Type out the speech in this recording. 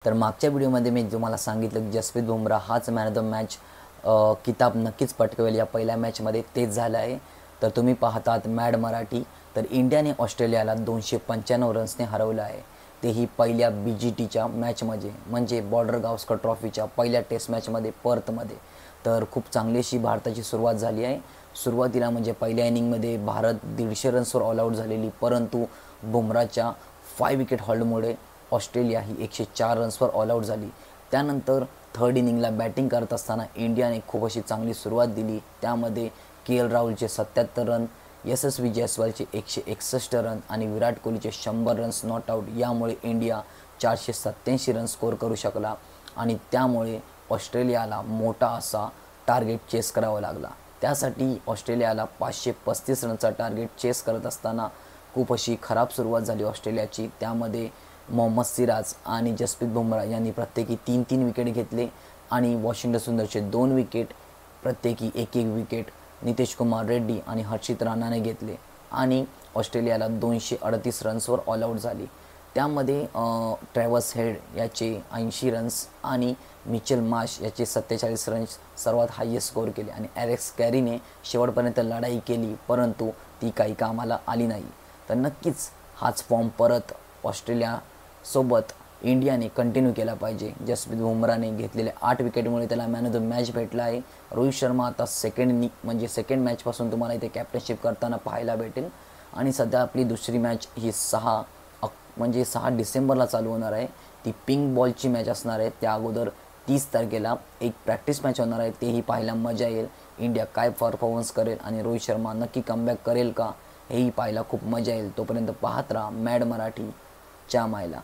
तर मागच्या व्हिडिओमध्ये मी तुम्हाला सांगितलं की जसप्रीत बुमराह हाच मॅन ऑफ द मॅच किताब नक्कीच पटकवेल या पहिल्या मॅचमध्ये. तेच झालं आहे. तर तुम्ही पाहतात मॅड मराठी. तर इंडियाने ऑस्ट्रेलियाला 295 रन्सने हरवलं आहे, तेही पहिल्या BGTच्या मॅचमध्ये, म्हणजे बॉर्डर गावस्कर ट्रॉफीच्या पहिल्या टेस्ट मॅचमध्ये पर्थमध्ये. तर खूप चांगली अशी भारताची सुरुवात झाली आहे. सुरुवातीला म्हणजे पहिल्या इनिंगमध्ये भारत 150 रन्सवर ऑल आऊट झालेली, परंतु बुमराहच्या 5 विकेट हॉल्डमुळे ऑस्ट्रेलिया ही 104 रन्सवर ऑल आऊट झाली. त्यानंतर थर्ड इनिंगला बॅटिंग करत असताना इंडियाने खूप अशी चांगली सुरुवात दिली. त्यामध्ये KL राहुलचे 77 रन, यशस्वी जयस्वालचे 161 रन आणि विराट कोहलीचे 100 रन्स नॉट आऊट. यामुळे इंडिया 487 रन स्कोअर करू शकला आणि त्यामुळे ऑस्ट्रेलियाला मोठा असा टार्गेट चेस करावा लागला. त्यासाठी ऑस्ट्रेलियाला 535 रनचा टार्गेट चेस करत असताना खूप अशी खराब सुरुवात झाली ऑस्ट्रेलियाची. त्यामध्ये मोहम्मद सिराज आणि जसप्रीत बुमराह यांनी प्रत्येकी 3-3 विकेट घेतले आणि वॉशिंग्टन सुंदरचे 2 विकेट, प्रत्येकी 1-1 विकेट नितेश कुमार रेड्डी आणि हर्षित राणाने घेतले आणि ऑस्ट्रेलियाला 238 रन्सवर ऑल आऊट झाली. त्यामध्ये ट्रॅव्हस हेड याचे 80 रन्स आणि मिचेल मार्श याचे 47 रन्स सर्वात हायेस्ट स्कोअर केले आणि ॲलेक्स कॅरीने शेवटपर्यंत लढाई केली, परंतु ती काही कामाला आली नाही. तर नक्कीच हाच फॉर्म परत ऑस्ट्रेलियासोबत इंडियाने कंटिन्यू केला पाहिजे. जसप्रीत बुमराहने घेतलेल्या 8 विकेटमुळे त्याला मॅन ऑफ द मॅच भेटला आहे. रोहित शर्मा आता सेकंड मॅचपासून तुम्हाला इथे कॅप्टनशिप करताना पाहायला भेटेल आणि सध्या आपली दुसरी मॅच ही 6 डिसेंबरला चालू होणार आहे. ती पिंक बॉलची मॅच असणार आहे. त्या अगोदर 30 तारखेला एक प्रॅक्टिस मॅच होणार आहे, तेही पाहायला मजा येईल. इंडिया काय परफॉर्मन्स करेल आणि रोहित शर्मा नक्की कमबॅक करेल का, हेही पाहायला खूप मजा येईल. तोपर्यंत पाहत राहा मॅड मराठी च्या मायला.